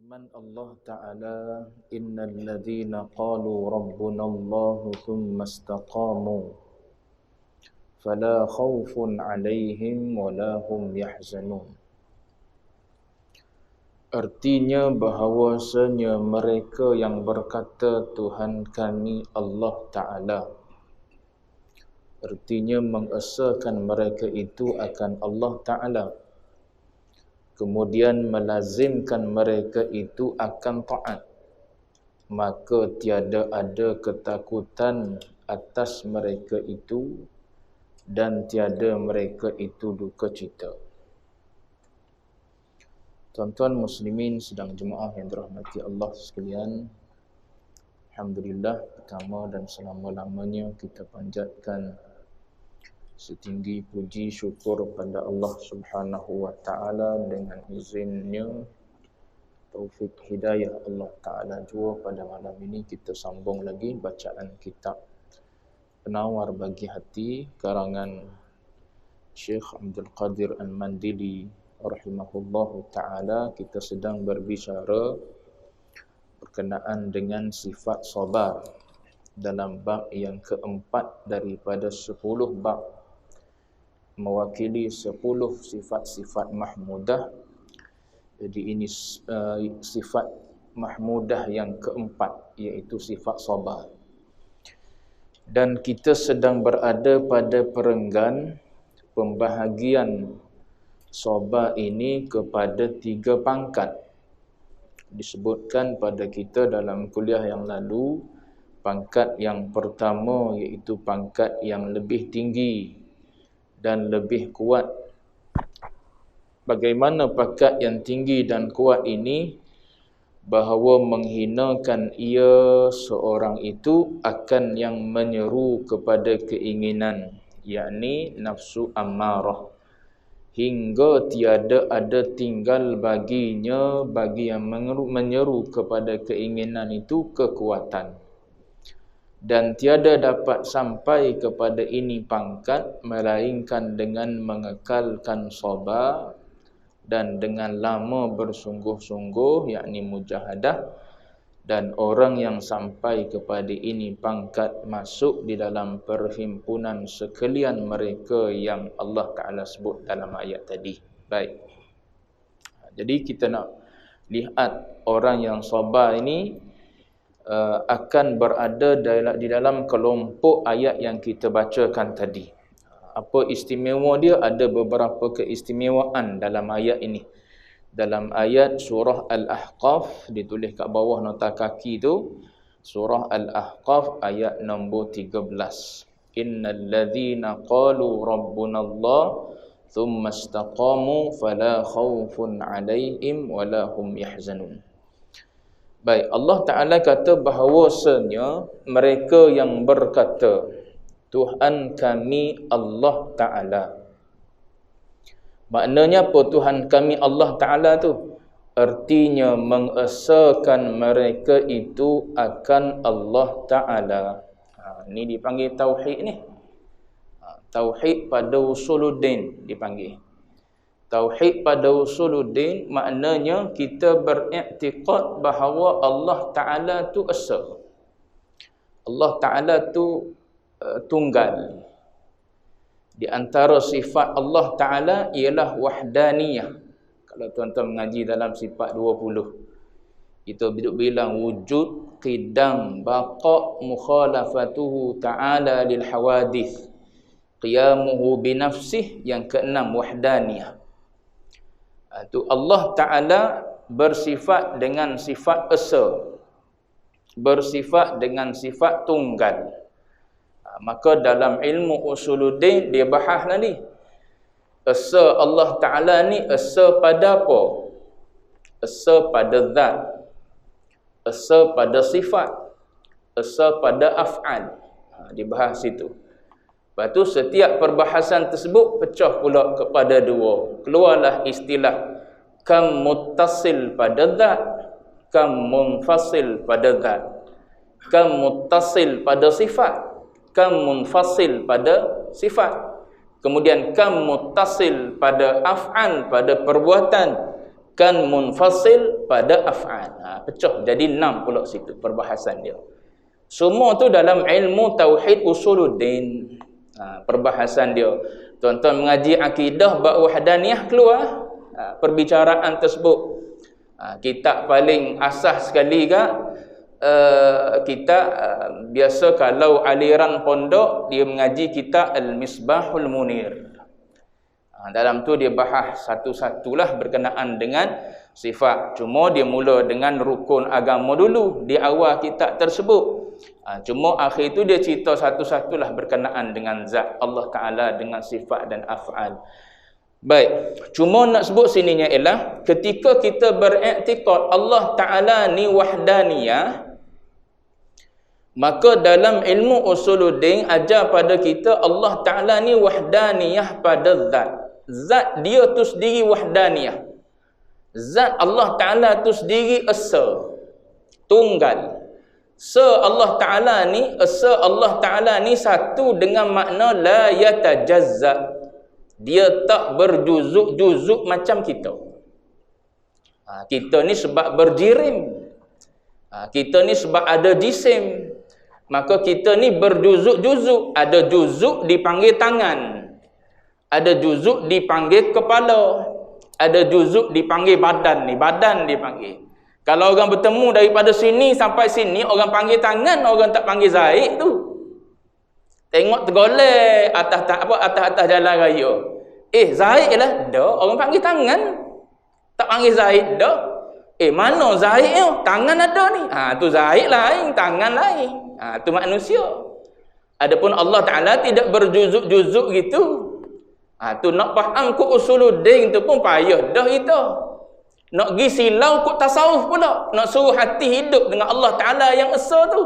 Firman Allah Ta'ala, Innal ladhina qalu rabbunallahu thumma istaqamu fala khawfun alaihim wala hum yahzanun. Artinya bahawasanya mereka yang berkata Tuhan kami Allah Ta'ala, artinya mengesahkan mereka itu akan Allah Ta'ala, kemudian melazimkan mereka itu akan taat, maka tiada ada ketakutan atas mereka itu dan tiada mereka itu duka cita. Tuan-tuan muslimin sedang jemaah yang dirahmati Allah sekalian, alhamdulillah, pertama dan selama-lamanya kita panjatkan setinggi puji syukur pada Allah Subhanahu wa Ta'ala. Dengan izinnya, taufik hidayah Allah Ta'ala jua, pada malam ini kita sambung lagi bacaan kitab Penawar Bagi Hati karangan Syekh Abdul Qadir Al-Mandili rahimahullahu ta'ala. Kita sedang berbicara berkenaan dengan sifat sabar dalam bab yang keempat daripada 10 bab, mewakili 10 sifat-sifat mahmudah. Jadi ini sifat mahmudah yang keempat, iaitu sifat sabar. Dan kita sedang berada pada perenggan pembahagian sabar ini kepada 3 pangkat. Disebutkan pada kita dalam kuliah yang lalu, pangkat yang pertama iaitu pangkat yang lebih tinggi dan lebih kuat. Bagaimana pangkat yang tinggi dan kuat ini? Bahawa menghinakan ia seorang itu akan yang menyeru kepada keinginan, yakni nafsu ammarah, hingga tiada ada tinggal baginya, bagi yang menyeru kepada keinginan itu, kekuatan. Dan tiada dapat sampai kepada ini pangkat melainkan dengan mengekalkan sabar dan dengan lama bersungguh-sungguh, yakni mujahadah. Dan orang yang sampai kepada ini pangkat masuk di dalam perhimpunan sekalian mereka yang Allah Ta'ala sebut dalam ayat tadi. Baik, jadi kita nak lihat orang yang sabar ini akan berada di dalam kelompok ayat yang kita bacakan tadi. Apa istimewa dia? Ada beberapa keistimewaan dalam ayat ini. Dalam ayat surah Al-Ahqaf, ditulis kat bawah nota kaki tu, surah Al-Ahqaf ayat nombor 13. Innal ladzina qalu rabbunallah thumma istaqamu fala khaufun alaihim wala hum yahzanun. Baik, Allah Ta'ala kata bahawasanya mereka yang berkata Tuhan kami Allah Ta'ala. Maknanya apa Tuhan kami Allah Ta'ala tu? Artinya mengesahkan mereka itu akan Allah Ta'ala. Ini dipanggil tauhid ni. Tauhid pada usuluddin dipanggil. Tauhid pada usuluddin maknanya kita beriktikad bahawa Allah Ta'ala tu esa. Allah Ta'ala tu tunggal. Di antara sifat Allah Ta'ala ialah wahdaniyah. Kalau tuan-tuan mengaji dalam sifat 20, kita bilang wujud, qidam, baqa, mukhalafatuhu ta'ala lil hawadith, qiyamuhu binafsih. Yang keenam, wahdaniyah. Itu Allah Ta'ala bersifat dengan sifat esa, bersifat dengan sifat tunggal. Maka dalam ilmu usuluddin dia bahas tadi, esa Allah Ta'ala ni esa pada apa? Esa pada zat, esa pada sifat, esa pada af'al. Dibahas situ. Lepas tu setiap perbahasan tersebut pecah pula kepada 2. Keluarlah istilah kam muttasil pada zat, kam munfasil pada zat, kam muttasil pada sifat, kam munfasil pada sifat. Kemudian kam muttasil pada af'al, pada perbuatan, kan munfasil pada af'al. Pecah jadi 6 pula situ perbahasan dia. Semua tu dalam ilmu tauhid usuluddin. Perbahasan dia. Tuan-tuan mengaji akidah bab wahdaniyah keluar perbicaraan tersebut. Kitab paling asas sekali kita biasa kalau aliran pondok dia mengaji kitab Al-Misbahul Munir. Dalam tu dia bahas satu-satulah berkenaan dengan sifat. Cuma dia mula dengan rukun agama dulu di awal kitab tersebut. Cuma akhir tu dia cerita satu-satulah berkenaan dengan zat Allah Ta'ala, dengan sifat dan af'al. Baik, cuma nak sebut sininya ialah ketika kita beriktikad Allah Ta'ala ni wahdaniyah, maka dalam ilmu usuluddin ajar pada kita Allah Ta'ala ni wahdaniyah pada zat. Zat dia tu sendiri wahdaniyah. Zat Allah Ta'ala tu sendiri esa, tunggal. Allah Ta'ala ni satu dengan makna la yatajazza. Dia tak berjuzuk-juzuk macam kita. Kita ni sebab berjirim. Kita ni sebab ada jisim. Maka kita ni berjuzuk-juzuk. Ada juzuk dipanggil tangan. Ada juzuk dipanggil kepala. Ada juzuk dipanggil badan ni. Badan dipanggil. Kalau orang bertemu daripada sini sampai sini, orang panggil tangan, orang tak panggil Zaid tu. Tengok tergolek atas jalan raya. Zaid lah. Dah, orang panggil tangan. Tak panggil Zaid dah. Mana Zaid tu? Tangan ada ni. Tu Zaid lain, tangan lain. Tu manusia. Adapun Allah Ta'ala tidak berjuzuk-juzuk gitu. Tu nak faham kok usuluddin tu pun payah dah kita. Nak pergi silau kok tasawuf pula. Nak suruh hati hidup dengan Allah Ta'ala yang esa tu.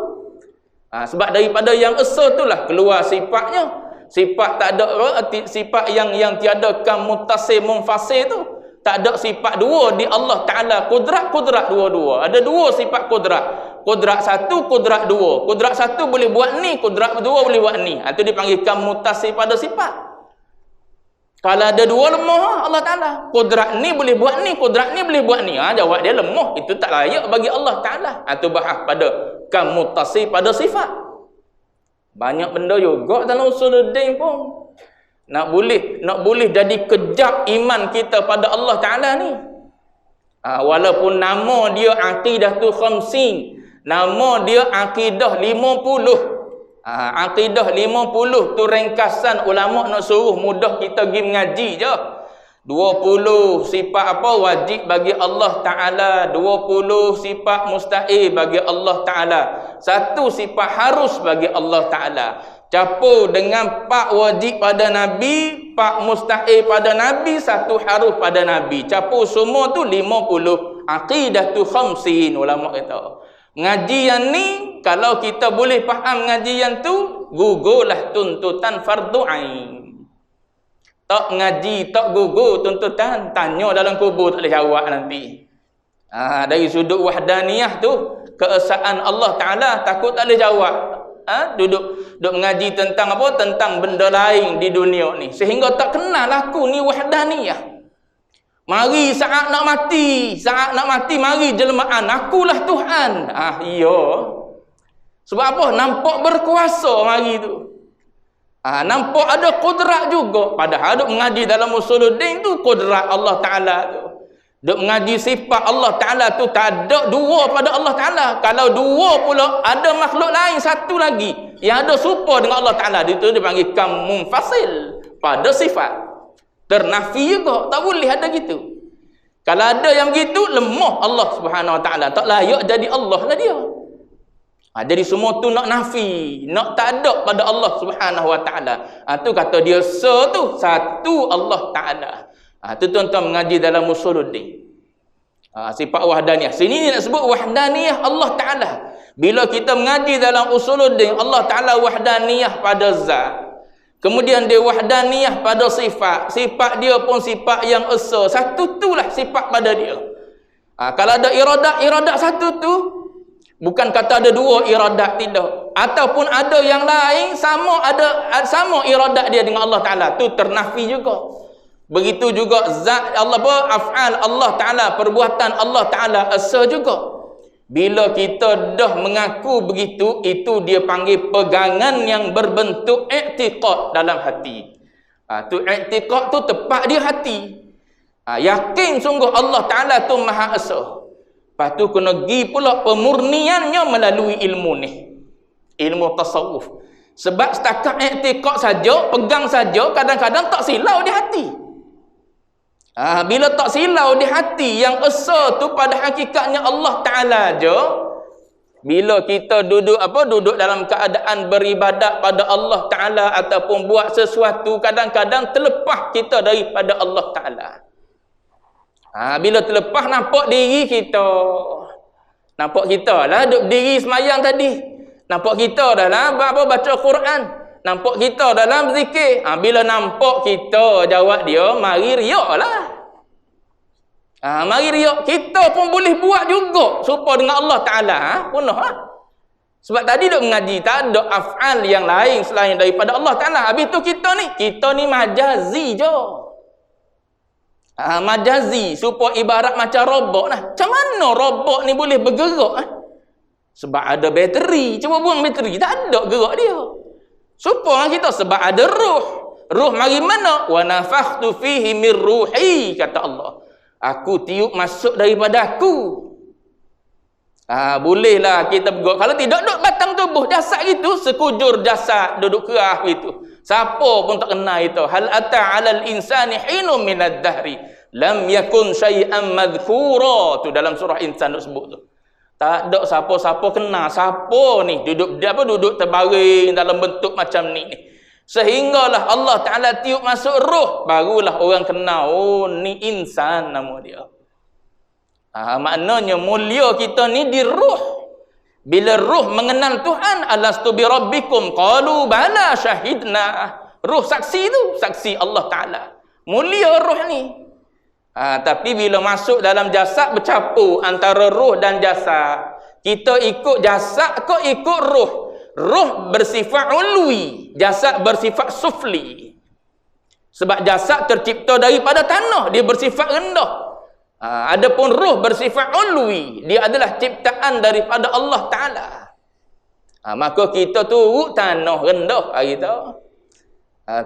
Sebab daripada yang esa tu lah keluar sifatnya. Sifat tak ada sifat yang tiada kam muttasil munfasil tu. Tak ada sifat dua di Allah Ta'ala. Kudrat dua-dua. Ada dua sifat kudrat. Kudrat satu, kudrat dua. Kudrat satu boleh buat ni, kudrat dua boleh buat ni. Itu dipanggil kam muttasil pada sifat. Kalau ada dua lemah Allah Ta'ala. Kudrat ni boleh buat ni, kudrat ni boleh buat ni. Jawab dia lemah. Itu tak layak bagi Allah Ta'ala. Itu bahas pada kam muttasil pada sifat. Banyak benda juga dalam usuluddin pun. Nak boleh jadi kejap iman kita pada Allah Ta'ala ni. Walaupun nama dia aqidah tu khamsin. Nama dia aqidah 50. Aqidah 50 tu ringkasan ulama nak suruh mudah kita pergi mengaji je. 20 sifat apa wajib bagi Allah Ta'ala, 20 sifat mustahil bagi Allah Ta'ala, 1 sifat harus bagi Allah Ta'ala. Campur dengan 4 wajib pada Nabi, 4 mustahil pada Nabi, 1 harus pada Nabi. Campur semua tu 50. Aqidah tu khamsin ulama kata. Ngajian ni kalau kita boleh faham ngajian tu, gugurlah tuntutan fardu ain. Tak ngaji, tak gugur tuntutan, tanya dalam kubur tak boleh jawab nanti. Dari sudut wahdaniyah tu, keesaan Allah Ta'ala takut tak boleh jawab. Duduk mengaji tentang apa? Tentang benda lain di dunia ni. Sehingga tak kenal aku ni wahdaniyah. Mari saat nak mati mari jelmaan. Akulah Tuhan. Iya. Sebab apa? Nampak berkuasa mari tu. Nampak ada kudrat juga. Padahal duk mengaji dalam usuluddin tu kudrat Allah Ta'ala tu. Duk mengaji sifat Allah Ta'ala tu tak ada dua pada Allah Ta'ala. Kalau dua pula ada makhluk lain satu lagi yang ada serupa dengan Allah Ta'ala. Itu dipanggil kam munfasil pada sifat. Ternafi juga. Tak boleh ada gitu. Kalau ada yang begitu, lemah Allah Subhanahu Wa Ta'ala. Tak layak jadi Allah lah dia. Jadi semua tu nak nafi. Nak tak ada pada Allah Subhanahu Wa Ta'ala. Tu kata dia tu satu Allah Ta'ala. Tu tuan-tuan mengaji dalam usuluddin. Sifat wahdaniyah. Sini nak sebut wahdaniyah Allah Ta'ala. Bila kita mengaji dalam usuluddin, Allah Ta'ala wahdaniyah pada zat. Kemudian dia wahdaniyah pada sifat. Sifat dia pun sifat yang esa. Satu tu lah sifat pada dia. Kalau ada iradat satu tu. Bukan kata ada dua iradat, tidak. Ataupun ada yang lain sama iradat dia dengan Allah Ta'ala. Tu ternafi juga. Begitu juga zat Allah af'al Allah Ta'ala, perbuatan Allah Ta'ala asa juga. Bila kita dah mengaku begitu, itu dia panggil pegangan yang berbentuk i'tiqad dalam hati. Tu i'tiqad tu tepat di hati. Yakin sungguh Allah Ta'ala tu Maha Esa. Lepas tu kena pergi pula pemurniannya melalui ilmu ni. Ilmu tasawuf. Sebab setakat i'tiqad saja, pegang saja, kadang-kadang tak silau di hati. Bila tak silau di hati, yang esa tu pada hakikatnya Allah Ta'ala je. Bila kita duduk dalam keadaan beribadat pada Allah Ta'ala ataupun buat sesuatu, kadang-kadang terlepas kita daripada Allah Ta'ala. Bila terlepas, nampak diri kita. Nampak kita lah duduk berdiri semayang tadi. Nampak kita dalam baca Quran. Nampak kita dalam zikir. Bila nampak kita, jawab dia, mari riak lah. Mari riak. Kita pun boleh buat juga supaya dengan Allah Ta'ala. Penuh lah. Sebab tadi duk mengaji, tak ada af'al yang lain selain daripada Allah Ta'ala. Habis tu kita ni majazi je. Majazi. Supaya ibarat macam robot lah. Macam mana robot ni boleh bergerak? Sebab ada bateri. Cuba buang bateri, tak ada gerak dia. Supaya kita sebab ada ruh. Ruh mari mana? Wa nafakhtu fihi min ruhi, kata Allah. Aku tiup masuk daripada aku. Bolehlah kita bergerak. Kalau tidak, duduk batang tubuh jasad gitu, sekujur jasad duduk kerah gitu. Siapa pun tak kenal itu. Hal ata 'alal insani hinum minad dahri lam yakun syai'an madhkura. Tu dalam surah Insan duk sebut tu. Tak ada siapa-siapa kenal siapa ni duduk terbaring dalam bentuk macam ni. Sehinggalah Allah Ta'ala tiup masuk roh, barulah orang kenal, oh ni insan nama dia. Maknanya mulia kita ni di roh. Bila roh mengenal Tuhan, alastu bi rabbikum qalu bala syahidna. Roh saksi tu, saksi Allah Ta'ala. Mulia roh ni. Tapi bila masuk dalam jasad, bercampur antara roh dan jasad. Kita ikut jasad ke ikut roh? Roh bersifat ulwi, jasad bersifat sufli. Sebab jasad tercipta daripada tanah, dia bersifat rendah. Adapun roh bersifat ulwi, dia adalah ciptaan daripada Allah Ta'ala. Maka kita turut tanah rendah kita.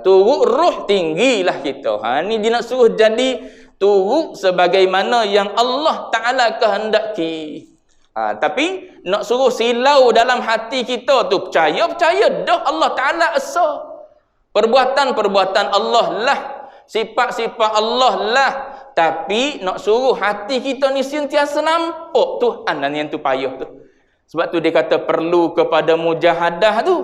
Turut roh tinggilah kita. Ni dia nak suruh jadi turut sebagaimana yang Allah Ta'ala kehendaki. Tapi nak suruh silau dalam hati kita tu, percaya dah Allah Ta'ala esa. Perbuatan-perbuatan Allah lah, sifat-sifat Allah lah. Tapi nak suruh hati kita ni sentiasa nampak Tuhan, dan yang tu payah tu. Sebab tu dia kata perlu kepada mujahadah tu.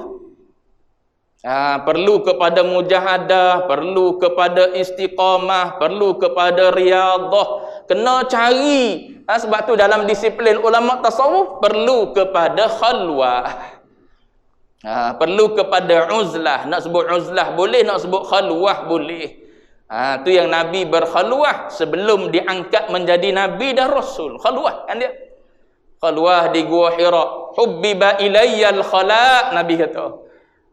Perlu kepada mujahadah, perlu kepada istiqamah, perlu kepada riyadah. Kena cari. Sebab tu dalam disiplin ulama tasawuf perlu kepada khalwah. Perlu kepada uzlah. Nak sebut uzlah boleh, nak sebut khalwah boleh. Tu yang Nabi berkhalwah sebelum diangkat menjadi Nabi dan Rasul. Khalwah kan dia. Khalwah di Gua Hira. Hubbiba ilayyal khala', Nabi kata.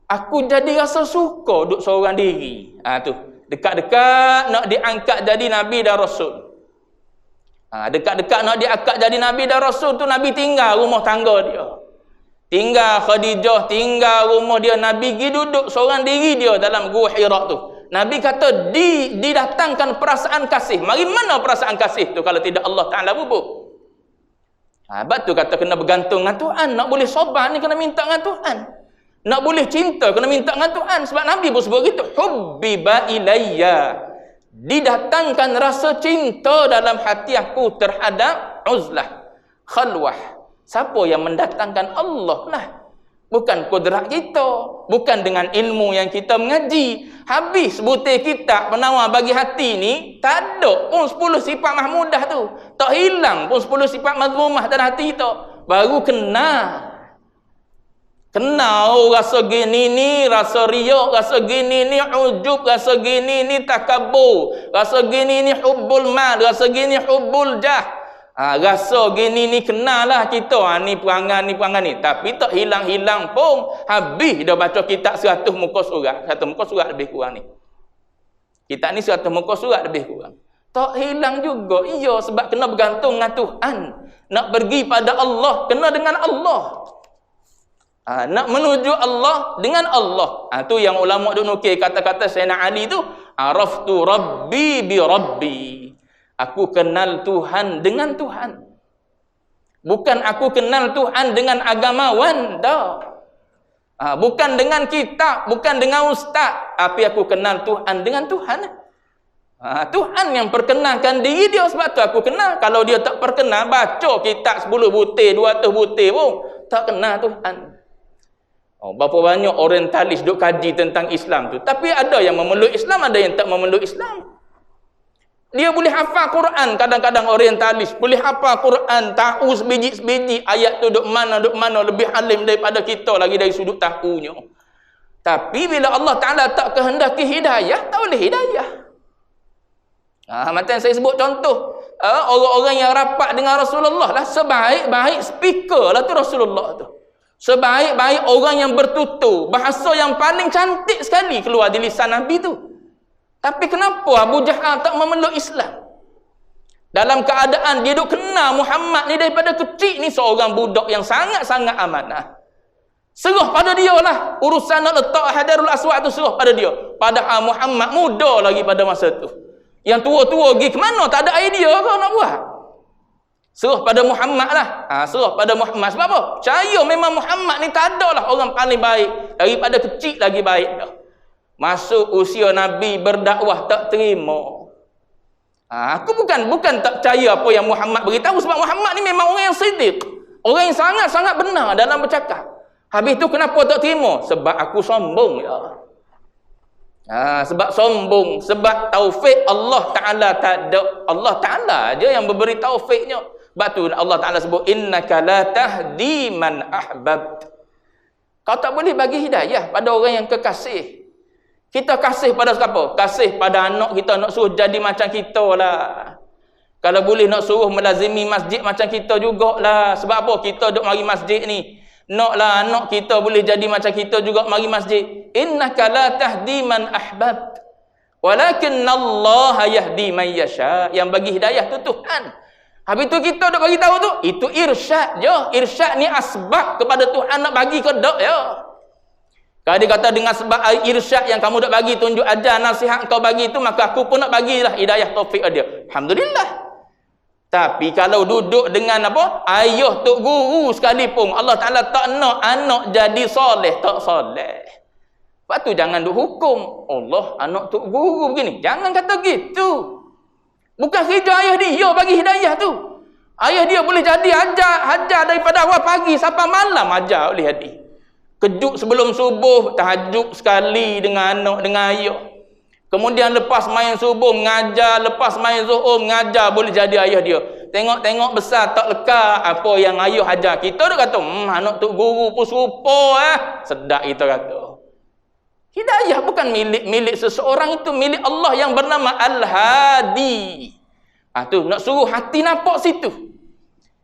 Aku jadi rasa suka duduk seorang diri. Tu. Dekat-dekat nak diangkat jadi Nabi dan Rasul. Dekat-dekat nak diangkat jadi Nabi dan Rasul tu, Nabi tinggal rumah tangga dia. Tinggal Khadijah, tinggal rumah dia. Nabi pergi duduk seorang diri dia dalam Gua Hira tu. Nabi kata didatangkan perasaan kasih. Mari mana perasaan kasih tu kalau tidak Allah Ta'ala bubuk? Sebab tu kata kena bergantung dengan Tuhan. Nak boleh sabar ni kena minta dengan Tuhan. Nak boleh cinta kena minta dengan Tuhan. Sebab Nabi pun sebut gitu. Hubbiba ilayya. Didatangkan rasa cinta dalam hati aku terhadap uzlah, khalwah. Siapa yang mendatangkan? Allah lah. Bukan kudrat kita. Bukan dengan ilmu yang kita mengaji. Habis butir kitab penawar bagi hati ni, tak ada pun 10 sifat mahmudah tu. Tak hilang pun 10 sifat mazmumah dalam hati kita. Baru kenal. Kenal rasa gini ni, rasa riak, rasa gini ni ujub, rasa gini ni takabur, rasa gini ni hubbul mal, rasa gini hubbul jah. Rasa gini ni kenal lah kita. Ni perangai ni. Tapi tak hilang-hilang pun. Habis dah baca kitab 100 muka surat. 100 muka surat lebih kurang ni. Kita ni 100 muka surat lebih kurang. Tak hilang juga. Iya, sebab kena bergantung dengan Tuhan. Nak pergi pada Allah, kena dengan Allah. Nak menuju Allah dengan Allah. Tu yang ulama duk nukil kata-kata Sayyidina Ali tu, araftu rabbi bi rabbi. Aku kenal Tuhan dengan Tuhan. Bukan aku kenal Tuhan dengan agamawan, dah. Bukan dengan kitab, bukan dengan ustaz, tapi aku kenal Tuhan dengan Tuhan. Tuhan yang perkenalkan diri dia, sebab tu aku kenal. Kalau dia tak perkenal, baca kitab 10 butir, 200 butir pun tak kenal Tuhan. Berapa banyak orientalis duk kaji tentang Islam tu, tapi ada yang memeluk Islam, ada yang tak memeluk Islam. Dia boleh hafal Quran, kadang-kadang orientalis boleh hafal Quran, tahu sebiji-sebiji ayat tu duk mana lebih alim daripada kita lagi dari sudut tahunya. Tapi bila Allah Ta'ala tak kehendaki hidayah, tak boleh hidayah. Macam saya sebut contoh, orang-orang yang rapat dengan Rasulullah lah, sebaik-baik speaker lah tu Rasulullah tu. Sebaik-baik orang yang bertutur, bahasa yang paling cantik sekali keluar di lisan Nabi tu. Tapi kenapa Abu Jahal tak memeluk Islam? Dalam keadaan dia duk kenal Muhammad ni daripada kecil ni, seorang budak yang sangat-sangat amanah. Serah pada dia lah. Urusan nak letak Hajarul Aswad tu serah pada dia. Padahal Muhammad muda lagi pada masa tu. Yang tua-tua pergi ke mana? Tak ada idea kau nak buat. Serah pada Muhammad lah. Serah pada Muhammad. Sebab apa? Percaya memang Muhammad ni tak ada lah orang paling baik. Daripada kecil lagi baik dah. Masuk usia Nabi berdakwah tak terima. Aku bukan tak percaya apa yang Muhammad beritahu, sebab Muhammad ni memang orang yang siddiq. Orang yang sangat-sangat benar dalam bercakap. Habis tu kenapa tak terima? Sebab aku sombong ya. Sebab sombong, sebab taufik Allah Ta'ala tak ada. Allah Ta'ala aja yang memberi taufiknya. Sebab tu Allah Ta'ala sebut, innaka la tahdi man ahbabt. Kau tak boleh bagi hidayah pada orang yang kekasih. Kita kasih pada siapa? Kasih pada anak kita, nak suruh jadi macam kita lah. Kalau boleh nak suruh melazimi masjid macam kita jugalah. Sebab apa? Kita duk mari masjid ni. Naklah anak kita boleh jadi macam kita juga mari masjid. Innaka la tahdi man ahbabt. Walakinnallaha yahdi man yasha. Yang bagi hidayah tu Tuhan. Habis tu kita duk bagi tahu tu, itu irsyad je. Irsyad ni asbab kepada Tuhan nak bagi ke dak ya. Kalau dia kata dengan sebab irsyad yang kamu nak bagi, tunjuk ajar nasihat kau bagi itu, maka aku pun nak bagilah hidayah taufik dia. Alhamdulillah. Tapi kalau duduk dengan apa? Ayah tok guru sekalipun, Allah Ta'ala tak nak anak jadi soleh, tak soleh. Lepas tu jangan duk hukum. Allah, anak tok guru begini. Jangan kata gitu. Bukan kerja ayah dia bagi hidayah tu. Ayah dia boleh jadi hajar daripada awal pagi sampai malam, ajar boleh jadi. Kejut sebelum subuh, tahajud sekali dengan anak, dengan ayah. Kemudian lepas main subuh mengajar, lepas main zuhur mengajar, boleh jadi ayah dia. Tengok-tengok besar tak leka apa yang ayah ajar. Kita dah kata, anak tok guru pun serupa sedap kita kata. Hidayah bukan milik seseorang, itu milik Allah yang bernama Al-Hadi. Tu nak suruh hati nampak situ.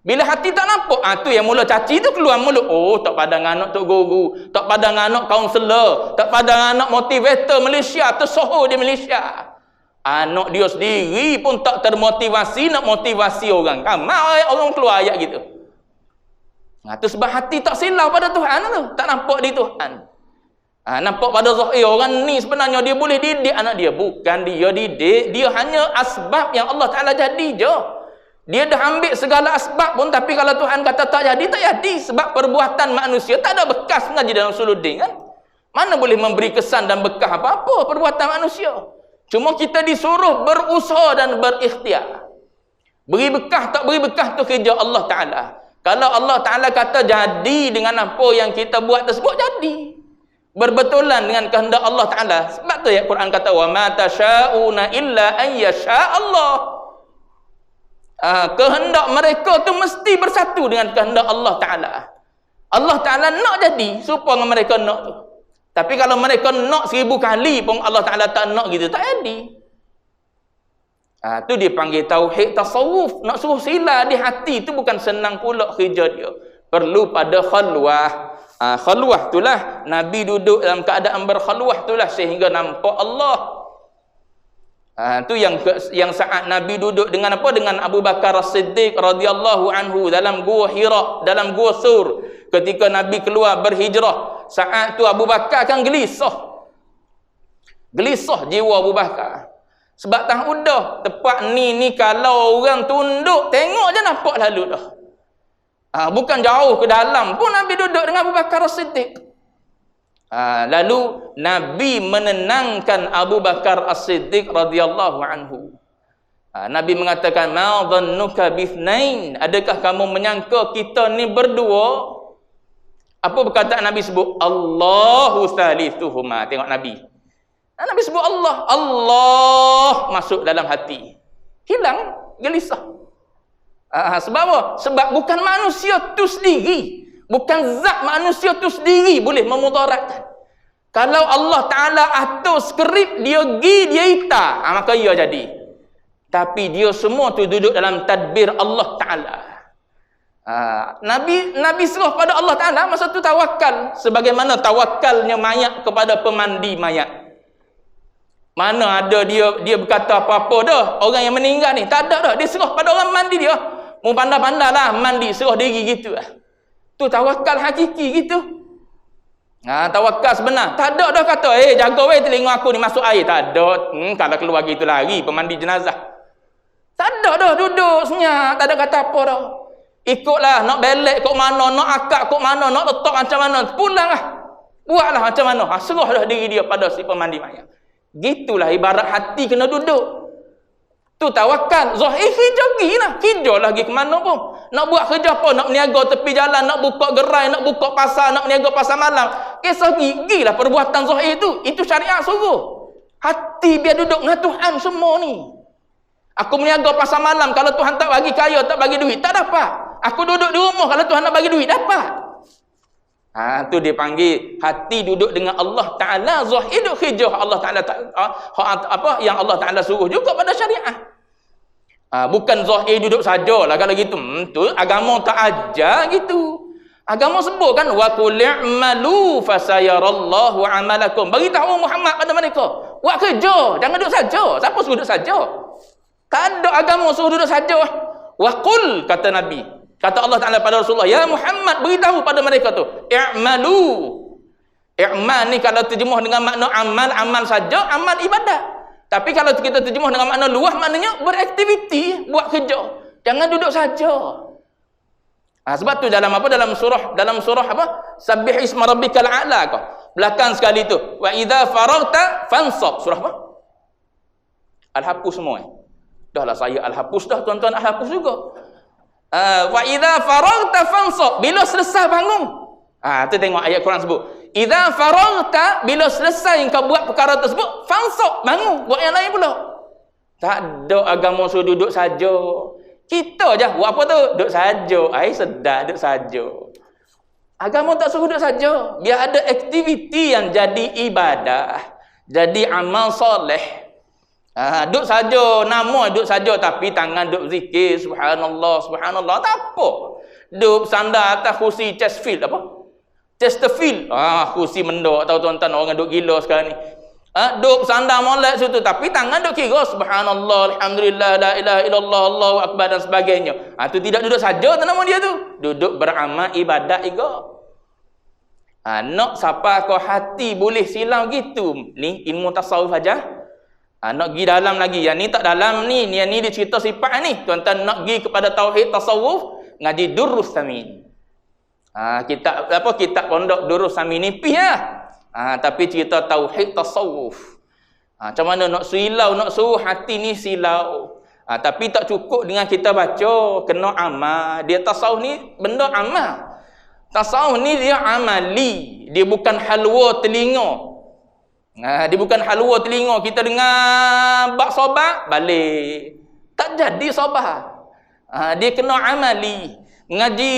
Bila hati tak nampak, tu yang mula caci tu keluar mulut. Oh, tak padang anak tok guru, tak padang anak kaunselor, tak padang anak motivator Malaysia, tersohor di Malaysia. Anak dia sendiri pun tak termotivasi nak motivasi orang. Ramai orang keluar ayat gitu. Tu sebab hati tak silau pada Tuhan tu, tak nampak di Tuhan. Nampak pada zahir orang ni sebenarnya dia boleh didik anak dia. Bukan dia didik, dia hanya asbab yang Allah Ta'ala jadi je. Dia dah ambil segala asbab pun, tapi kalau Tuhan kata tak jadi, tak jadi. Sebab perbuatan manusia tak ada bekas ngaji dalam Usuluddin kan. Mana boleh memberi kesan dan bekas apa-apa perbuatan manusia. Cuma kita disuruh berusaha dan berikhtiar. Beri bekas tak beri bekas tu kerja Allah Ta'ala. Kalau Allah Ta'ala kata jadi dengan apa yang kita buat tersebut, jadi. Berbetulan dengan kehendak Allah Ta'ala. Sebab tu ya Quran kata, wa ma tasyauna illa an yasha Allah. Kehendak mereka tu mesti bersatu dengan kehendak Allah Ta'ala. Allah Ta'ala nak jadi supaya mereka nak tu. Tapi kalau mereka nak 1000 kali pun Allah Ta'ala tak nak gitu, tak jadi. Tu dia panggil tauhid tasawuf. Nak suruh sila di hati tu bukan senang pula kerja dia. Perlu pada khalwah. Khalwah itulah Nabi duduk dalam keadaan berkhalwah itulah sehingga nampak Allah. Tu yang saat Nabi duduk dengan apa? Dengan Abu Bakar As-Siddiq radhiyallahu anhu dalam gua Hira, dalam gua Sur. Ketika Nabi keluar berhijrah, saat tu Abu Bakar kan gelisah. Gelisah jiwa Abu Bakar. Sebab tahu dah tempat ni kalau orang tunduk tengok je nampak lalu dah. Bukan jauh ke dalam pun Nabi duduk dengan Abu Bakar As-Siddiq. Lalu Nabi menenangkan Abu Bakar As-Siddiq radhiyallahu anhu. Nabi mengatakan, ma dhannuka bithnain, adakah kamu menyangka kita ni berdua? Apa perkataan Nabi sebut? Allahu thalithuhuma. Tengok Nabi. Nabi sebut Allah. Allah masuk dalam hati. Hilang gelisah. Sebab apa? Sebab bukan manusia tu sendiri. Bukan zat manusia tu sendiri boleh memudaratkan. Kalau Allah Ta'ala atur skrip, dia gi, dia ita, maka ia jadi. Tapi dia semua tu duduk dalam tadbir Allah Ta'ala. Nabi serah pada Allah Ta'ala, masa tu tawakal. Sebagaimana tawakalnya mayat kepada pemandi mayat. Mana ada dia berkata apa-apa dah, orang yang meninggal ni. Tak ada dah, dia serah pada orang mandi dia. Mau pandai-pandai lah mandi, serah diri gitu lah. Tu tawakal hakiki gitu. Tawakal sebenar. Tak ada dah kata, jaga weh telinga aku ni masuk air. Tak ada. Kalau keluar gitu lari pemandi jenazah. Tak ada dah, duduk senyap. Tak ada kata apa dah. Ikutlah, nak belek kok mana, nak akak kok mana, nak letak macam mana. Pulanglah. Buatlah macam mana. Serah dah diri dia pada si pemandi mayat. Gitulah ibarat hati kena duduk. Tu tawakal. Zahir hijau pergi lah. Hijau lagi ke mana pun. Nak buat kerja apa? Nak meniaga tepi jalan, nak buka gerai, nak buka pasar, nak meniaga pasar malam. Kisah gigi lah perbuatan zahir itu. Itu syariat suruh. Hati biar duduk dengan Tuhan semua ni. Aku meniaga pasar malam, kalau Tuhan tak bagi kaya, tak bagi duit, tak dapat. Aku duduk di rumah, kalau Tuhan nak bagi duit, dapat. Tu dia panggil hati duduk dengan Allah Ta'ala. Zahir duduk hijau Allah Ta'ala. Apa yang Allah Ta'ala suruh juga pada syariat. Bukan zahir duduk sajalah kalau gitu. Tu agama tak ajar gitu. Agama sebut kan wa qul i'malu fasayarallahu 'amalakum. Bagi tahu Muhammad pada mereka, buat kerja, jangan duduk saja. Siapa suruh duduk saja? Tak ada agama suruh duduk saja. Wa qul, kata Nabi, kata Allah Taala pada Rasulullah, ya Muhammad, beritahu pada mereka tu, i'malu. I'mal ni kalau terjemuh dengan makna amal, amal saja, amal ibadat. Tapi kalau kita terjemuh dengan makna luas, maknanya beraktiviti, buat kerja. Jangan duduk saja. Sebab tu dalam apa? Dalam surah apa? Sabbih isma rabbikal a'la kau. Belakang sekali tu. Wa idza faragta fansab. Surah apa? Al-Hapus semua. Dah lah saya Al-Hapus dah, tuan-tuan Al-Hapus juga. Wa idza faragta fansab. Bila selesai bangun. Tu tengok ayat Quran sebut. Idza faragta, bila selesai kau buat perkara tersebut, fansab, bangun, buat yang lain pula. Tak ada agama suruh duduk saja. Kita je buat apa tu? Duduk saja. Sedap duduk saja. Agama tak suruh duduk saja. Biar ada aktiviti yang jadi ibadah, jadi amal soleh. Duduk saja, nama duduk saja, tapi tangan duduk zikir, subhanallah, subhanallah, tak apa. Duduk sandar atas kursi Chesterfield apa? Chesterfield. Kursi mendok, tahu tuan-tuan, orang duduk gila sekarang ni. Duduk sandar molek situ, tapi tangan duduk kira subhanallah, alhamdulillah, la ilaha illallah, Allahu akbar dan sebagainya. Itu tidak duduk saja tu nama dia tu. Duduk beramal ibadat juga. Nak siapa kau hati boleh silau gitu. Ni ilmu tasawuf aja. Nak pergi dalam lagi. Yang ni tak dalam ni. Yang ni dia cerita sifat ni. Tuan-tuan nak pergi kepada tauhid tasawuf, ngaji Durrus Samin. Kitab pondok Durrus Samin ni pih lah. Tapi cerita tauhid tasawuf. Macam mana nak silau, nak suruh hati ni silau. Tapi tak cukup dengan kita baca, kena amal. Dia tasawuf ni benda amal. Tasawuf ni dia amali. Dia bukan halwa telinga. Dia bukan halwa telinga. Kita dengar bak sobat, balik. Tak jadi sobat. Dia kena amali. Ngaji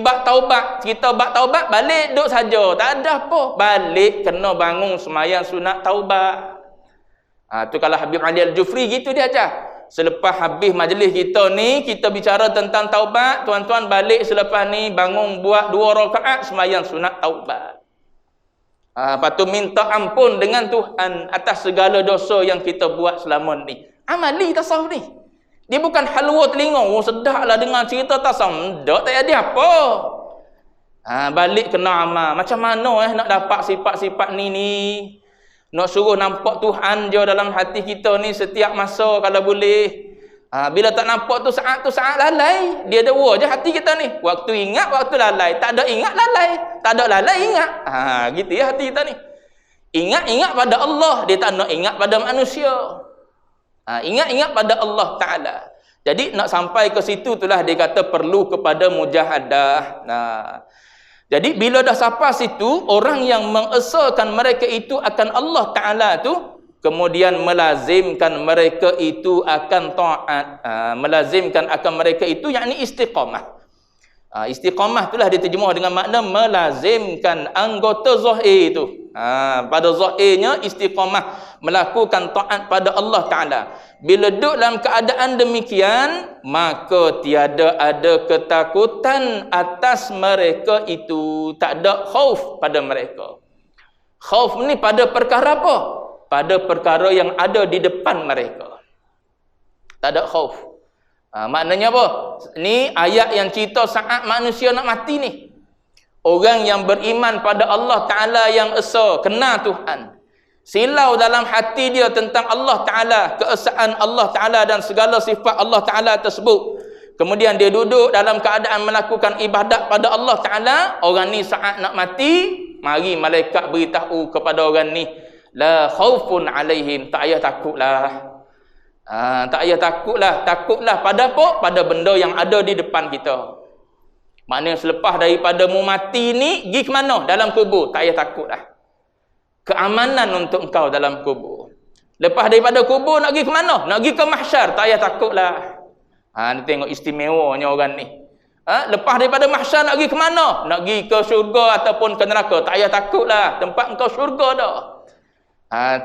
bak taubat, cerita bak taubat, balik duduk saja, tak ada apa. Balik kena bangun sembahyang sunat taubat. Tu kalau Habib Ali Al-Jufri gitu dia ajar. Selepas habis majlis kita ni, kita bicara tentang taubat, tuan-tuan balik selepas ni bangun buat 2 rakaat sembahyang sunat taubat. Lepas tu minta ampun dengan Tuhan atas segala dosa yang kita buat selama ni. Amali tasawuf ni. Dia bukan halwa telinga. Oh sedaplah dengar cerita tasawuf. Tak ada apa. Balik kena amal. Macam mana nak dapat sifat-sifat ni? Nak suruh nampak Tuhan je dalam hati kita ni setiap masa kalau boleh. Bila tak nampak tu saat lalai. Dia dua je hati kita ni. Waktu ingat, waktu lalai. Tak ada ingat, lalai. Tak ada lalai, ingat. Gitu ya hati kita ni. Ingat pada Allah. Dia tak nak ingat pada manusia. Ingat pada Allah Ta'ala. Jadi nak sampai ke situ itulah dia kata perlu kepada mujahadah. Jadi bila dah sampai situ, orang yang mengesahkan mereka itu akan Allah Ta'ala tu, kemudian melazimkan mereka itu akan taat, melazimkan akan mereka itu yakni istiqamah. Istiqamah itulah diterjemah dengan makna melazimkan anggota zahir itu. Pada zahirnya istiqamah, melakukan taat pada Allah Ta'ala. Bila duduk dalam keadaan demikian, maka tiada ada ketakutan atas mereka itu. Tak ada khauf pada mereka. Khauf ni pada perkara apa? Pada perkara yang ada di depan mereka. Tak ada khauf. Maknanya apa? Ni ayat yang cerita saat manusia nak mati ni. Orang yang beriman pada Allah Ta'ala yang esa, kenal Tuhan. Silau dalam hati dia tentang Allah Ta'ala, keesaan Allah Ta'ala dan segala sifat Allah Ta'ala tersebut. Kemudian dia duduk dalam keadaan melakukan ibadat pada Allah Ta'ala. Orang ni saat nak mati, mari malaikat beritahu kepada orang ni, la khaufun alaihim, tak payah takutlah. Tak payah takutlah. Takutlah pada apa? Pada benda yang ada di depan kita. Maknanya selepas daripada mu mati ni, pergi ke mana? Dalam kubur. Tak payah takutlah. Keamanan untuk engkau dalam kubur. Lepas daripada kubur nak pergi ke mana? Nak pergi ke mahsyar. Tak payah takutlah. Ni tengok istimewanya orang ni. Lepas daripada mahsyar nak pergi ke mana? Nak pergi ke syurga ataupun ke neraka. Tak payah takutlah. Tempat engkau syurga dah.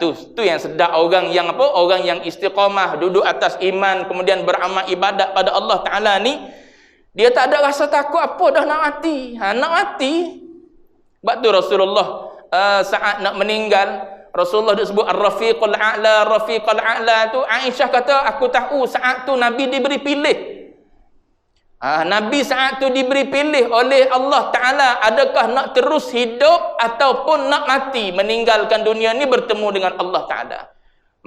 Tu yang sedap orang yang apa? Orang yang istiqamah, duduk atas iman, kemudian beramal ibadat pada Allah Ta'ala ni, dia tak ada rasa takut apa dah nak mati. Nak mati. Sebab tu Rasulullah saat nak meninggal, Rasulullah disebut Ar-Rafiqul A'la. Rafiqul A'la tu Aisyah kata, aku tahu saat tu Nabi diberi pilih. Nabi saat tu diberi pilih oleh Allah Ta'ala, adakah nak terus hidup ataupun nak mati, meninggalkan dunia ni bertemu dengan Allah Ta'ala.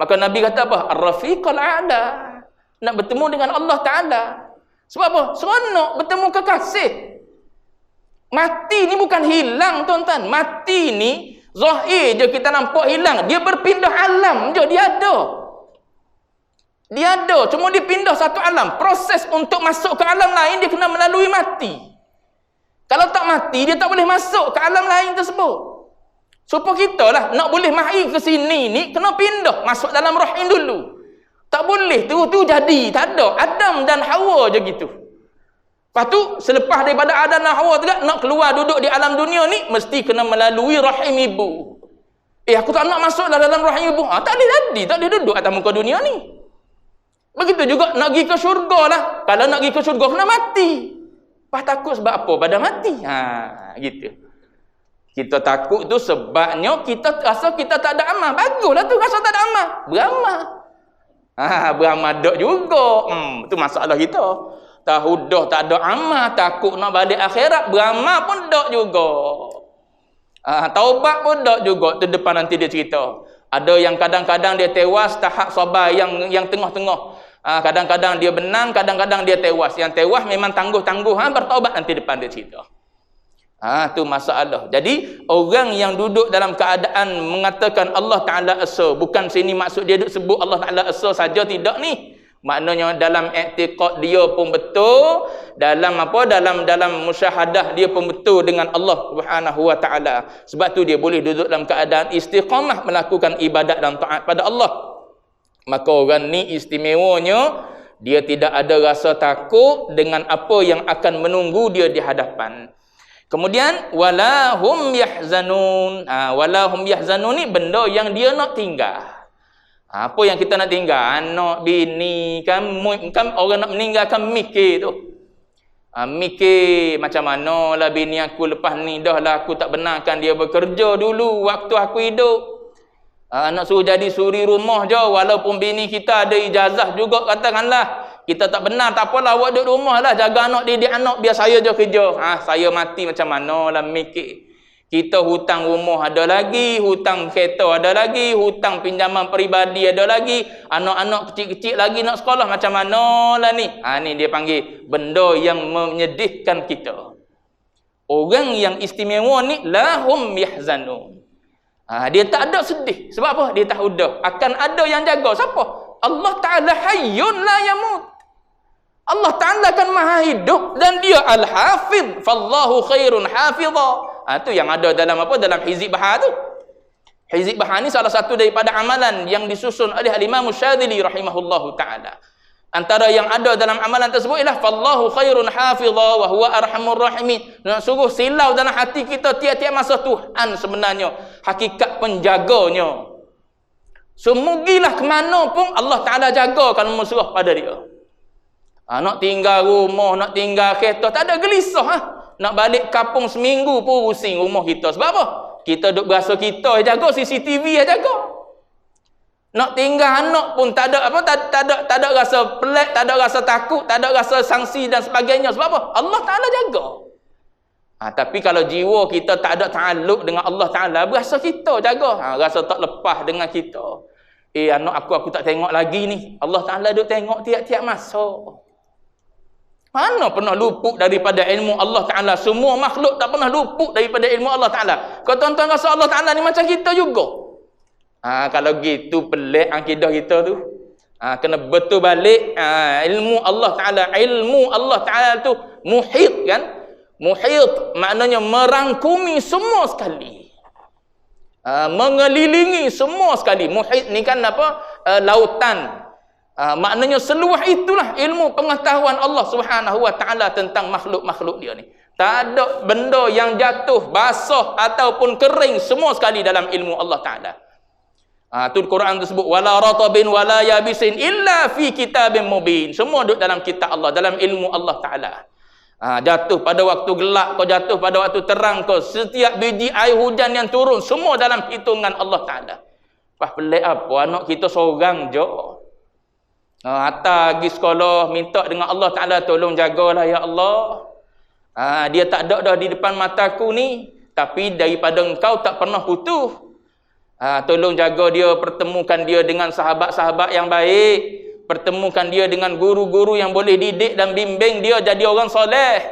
Maka Nabi kata apa? Ar-Rafiqul A'la. Nak bertemu dengan Allah Ta'ala. Sebab apa? Seronok bertemu kekasih. Mati ni bukan hilang, tuan-tuan. Mati ni zahir je kita nampak hilang. Dia berpindah alam je, dia ada. Dia ada, cuma dia pindah satu alam. Proses untuk masuk ke alam lain, dia kena melalui mati. Kalau tak mati, dia tak boleh masuk ke alam lain tersebut. Supaya kita lah, nak boleh mari ke sini ni, kena pindah, masuk dalam rahim dulu. Tak boleh, tu jadi, tak ada. Adam dan Hawa je gitu. Lepas tu, selepas daripada Adam dan Hawa juga, nak keluar duduk di alam dunia ni, mesti kena melalui rahim ibu. Aku tak nak masuk dalam rahim ibu. Tak boleh jadi, tak boleh duduk atas muka dunia ni. Begitu juga nak pergi ke syurga lah. Kalau nak pergi ke syurga kena mati. Takut sebab apa? Pada mati. Gitu. Kita takut tu sebabnya kita rasa kita tak ada amal. Baguslah tu rasa tak ada amal. Beramal. Beramal dok juga. Tu masalah kita. Tahu dah tak ada amal, takut nak balik akhirat, beramal pun dok juga. Taubat pun dok juga. Tu depan nanti dia cerita. Ada yang kadang-kadang dia tewas tahap sabar yang tengah-tengah. Kadang-kadang dia benang, kadang-kadang dia tewas. Yang tewas memang tangguh-tangguh, bertaubat nanti depan dia cerita. Tu masalah. Jadi orang yang duduk dalam keadaan mengatakan Allah Ta'ala esa, bukan sini maksud dia duduk sebut Allah Ta'ala esa saja, tidak ni. Maknanya dalam i'tiqad dia pun betul, dalam apa? Dalam musyahadah dia pun betul dengan Allah Subhanahu wa Ta'ala. Sebab tu dia boleh duduk dalam keadaan istiqamah melakukan ibadat dan taat pada Allah. Maka orang ni istimewanya, dia tidak ada rasa takut dengan apa yang akan menunggu dia di hadapan. Kemudian walahum yahzanun. Walahum yahzanun ni benda yang dia nak tinggal. Apa yang kita nak tinggal? Anak, bini, kan orang nak meninggalkan mikir tu. Mikir macam mana lah bini aku lepas ni dah lah aku tak benarkan dia bekerja dulu waktu aku hidup. Nak suruh jadi suri rumah je walaupun bini kita ada ijazah juga katakanlah. Kita tak benar, tak apalah awak duduk rumah lah jaga anak didik anak biar saya je kerja. Saya mati macam mana lah mikir. Kita hutang rumah ada lagi, hutang kereta ada lagi, hutang pinjaman peribadi ada lagi, anak-anak kecil-kecil lagi nak sekolah macam mana lah ni. Ni dia panggil benda yang menyedihkan kita. Orang yang istimewa ni lahum yahzanun. Dia tak ada sedih. Sebab apa? Dia tahu dah akan ada yang jaga. Siapa? Allah Ta'ala hayyun la yamut. Allah Ta'ala kan maha hidup dan dia al-hafidh. Fallahu khairun hafidha. Itu yang ada dalam apa? Dalam Hizib Bahar tu. Hizib Bahar ni salah satu daripada amalan yang disusun oleh Al-Imam Syadzili rahimahullahu ta'ala. Antara yang ada dalam amalan tersebut ialah Fallahu khairun hafidha wa huwa arhamur rahimin. Nak suruh silau dalam hati kita tiap-tiap masa Tuhan sebenarnya hakikat penjaganya. Semugilah ke mana pun Allah Ta'ala jaga kalau mesrah pada dia. Nak tinggal rumah, nak tinggal kereta, tak ada gelisah. Nak balik kampung seminggu pun pusing rumah kita. Sebab apa? Kita duk berasa kita jaga, CCTV yang jaga. Nak tinggal anak pun tak ada apa, tak ada rasa pelik, tak ada rasa takut, tak ada rasa sanksi dan sebagainya. Sebab apa? Allah Ta'ala jaga. Tapi kalau jiwa kita tak ada ta'alluq dengan Allah Ta'ala, berasa kita jaga. Rasa tak lepas dengan kita. Anak aku tak tengok lagi ni. Allah Ta'ala duk tengok tiap-tiap masa. Mana pernah luput daripada ilmu Allah Ta'ala? Semua makhluk tak pernah luput daripada ilmu Allah Ta'ala. Kau tuan-tuan rasa Allah Ta'ala ni macam kita juga. Kalau gitu pelik akidah kita tu. Kena betul balik ilmu Allah Ta'ala. Ilmu Allah Ta'ala tu muhit kan? Muhit maknanya merangkumi semua sekali. Mengelilingi semua sekali. Muhit ni kan apa? Lautan. Maknanya seluas itulah ilmu pengetahuan Allah Subhanahu wa Ta'ala tentang makhluk-makhluk dia ni. Tak ada benda yang jatuh, basah ataupun kering, semua sekali dalam ilmu Allah Ta'ala. Tu Quran tersebut wala ratabin wala yabisin illa fi kitabim mubin. Semua duduk dalam kitab Allah, dalam ilmu Allah Ta'ala. Jatuh pada waktu gelap kau, jatuh pada waktu terang kau, setiap biji air hujan yang turun semua dalam hitungan Allah Ta'ala. Pelik apa anak kita seorang je. Hatta pergi sekolah minta dengan Allah Ta'ala tolong jagalah ya Allah. Dia tak ada dah di depan mataku ni, tapi daripada engkau tak pernah putus. Tolong jaga dia, pertemukan dia dengan sahabat-sahabat yang baik, pertemukan dia dengan guru-guru yang boleh didik dan bimbing dia jadi orang soleh.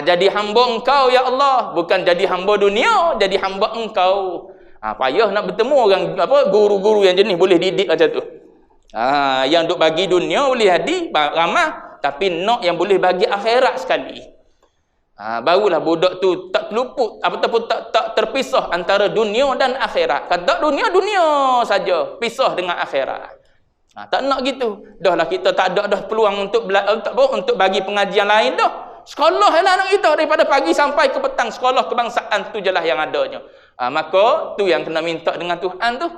Jadi hamba engkau ya Allah, bukan jadi hamba dunia, jadi hamba engkau. Payah nak bertemu orang guru-guru yang jenis boleh didik macam tu. Yang duk bagi dunia boleh hadi ramah, tapi nak yang boleh bagi akhirat sekali. Barulah budak tu tak terluput ataupun tak terpisah antara dunia dan akhirat. Kata dunia saja, pisah dengan akhirat. Tak nak gitu. Dahlah kita tak ada dah peluang untuk untuk bagi pengajian lain dah. Sekolah lah anak kita daripada pagi sampai ke petang, sekolah kebangsaan tu jelah yang adanya. Maka tu yang kena minta dengan Tuhan tu.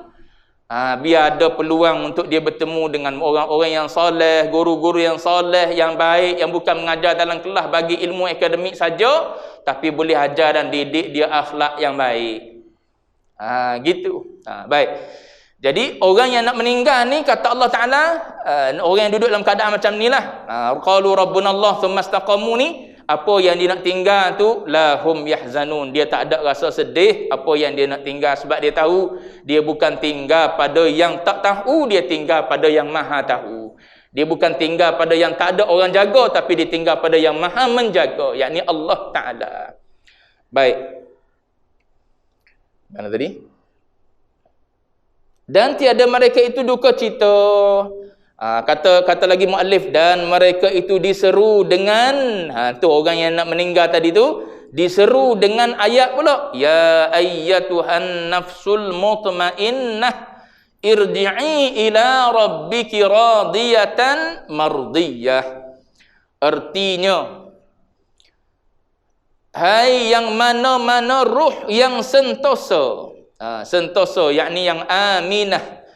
Biar ada peluang untuk dia bertemu dengan orang-orang yang soleh, guru-guru yang soleh, yang baik, yang bukan mengajar dalam kelas bagi ilmu akademik saja, tapi boleh ajar dan didik dia akhlak yang baik. Gitu. Baik. Jadi orang yang nak meninggal ni kata Allah Ta'ala, orang yang duduk dalam keadaan macam ni lah. Qalu rabbunallah thumma istaqamu ni, apa yang dia nak tinggal tu lahum yahzanun, dia tak ada rasa sedih apa yang dia nak tinggal, sebab dia tahu dia bukan tinggal pada yang tak tahu, dia tinggal pada yang maha tahu. Dia bukan tinggal pada yang tak ada orang jaga, tapi dia tinggal pada yang maha menjaga, yakni Allah Ta'ala. Baik. Mana tadi? Dan tiada mereka itu duka cita. Kata lagi muallif, dan mereka itu diseru dengan tu orang yang nak meninggal tadi tu diseru dengan ayat pula, ya ayyatuhan nafsul mutmainnah irji'i ila rabbiki radiyatan mardiyah. Artinya, hai yang mana-mana ruh yang sentosa, sentosa yakni yang aminah,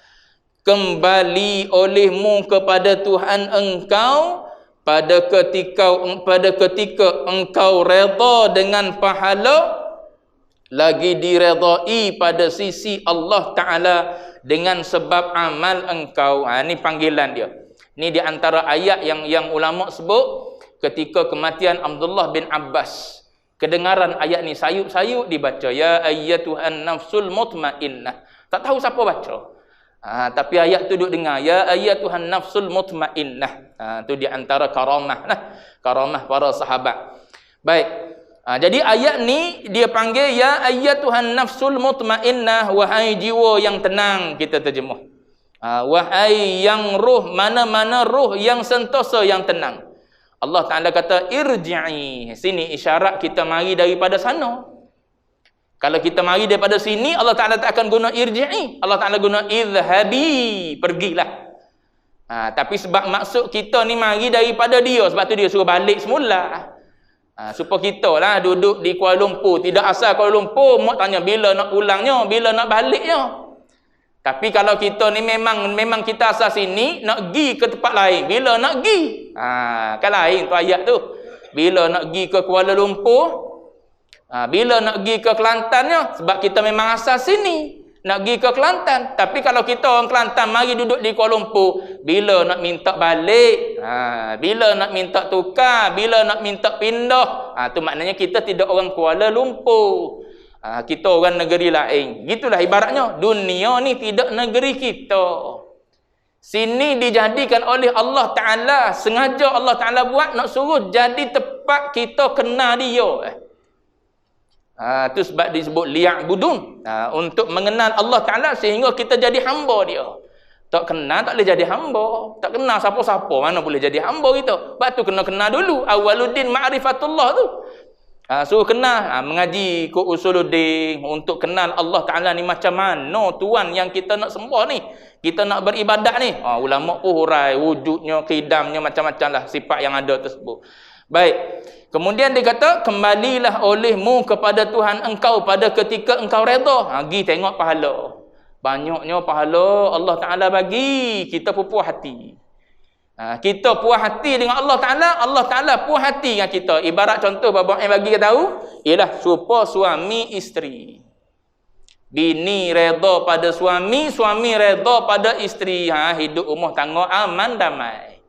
kembali olehmu kepada Tuhan engkau pada ketika engkau redha dengan pahala, lagi diredai pada sisi Allah Ta'ala dengan sebab amal engkau. Ini panggilan dia. Ini di antara ayat yang ulama sebut ketika kematian Abdullah bin Abbas. Kedengaran ayat ni sayup-sayup dibaca, ya ayyatuhan nafsul mutmainnah. Tak tahu siapa baca. Tapi ayat tu duk dengar, ya ayyatuhan nafsul mutmainnah. Tu di antara karamah lah. Karamah para sahabat. Baik. Jadi ayat ni dia panggil ya ayyatuhan nafsul mutmainnah, wahai jiwa yang tenang, kita terjemah. Wahai yang ruh, mana-mana ruh yang sentosa, yang tenang. Allah Ta'ala kata irji'i. Sini isyarat kita mari daripada sana. Kalau kita mari daripada sini, Allah Ta'ala tak akan guna irji'i. Allah Ta'ala guna idhabi, pergilah. Tapi sebab maksud kita ni mari daripada dia, sebab tu dia suruh balik semula. Supaya kita lah duduk di Kuala Lumpur, tidak asal Kuala Lumpur, mak tanya bila nak pulangnya, bila nak baliknya. Tapi kalau kita ni memang kita asal sini, nak pergi ke tempat lain, bila nak pergi? Kan lain tu ayat tu. Bila nak pergi ke Kuala Lumpur, bila nak pergi ke Kelantannya, sebab kita memang asal sini, nak pergi ke Kelantan. Tapi kalau kita orang Kelantan mari duduk di Kuala Lumpur, bila nak minta balik, bila nak minta tukar, bila nak minta pindah, tu maknanya kita tidak orang Kuala Lumpur. Kita orang negeri lain. Gitulah ibaratnya. Dunia ni tidak negeri kita. Sini dijadikan oleh Allah Ta'ala. Sengaja Allah Ta'ala buat nak suruh jadi tempat kita kenal dia. Itu sebab disebut liya'budun. Untuk mengenal Allah Ta'ala sehingga kita jadi hamba dia. Tak kenal tak boleh jadi hamba. Tak kenal siapa-siapa mana boleh jadi hamba kita. Sebab tu kena kenal dulu. Awaluddin ma'rifatullah tu. Suruh kenal, mengaji ke usuluddin untuk kenal Allah Ta'ala ni macam mana Tuhan yang kita nak sembah ni, kita nak beribadat ni. Ulama pun hurai wujudnya, qidamnya, macam-macam lah sifat yang ada tersebut. Baik, kemudian dia kata kembalilah olehmu kepada Tuhan engkau pada ketika engkau redha. Pergi tengok pahala, banyaknya pahala Allah Ta'ala bagi, kita pun puas hati. Kita puas hati dengan Allah Ta'ala, Allah Ta'ala puas hati dengan kita. Ibarat contoh babak yang bagi kita tahu, ialah supaya suami isteri. Bini redha pada suami, suami redha pada isteri. Hidup rumah tangga aman damai.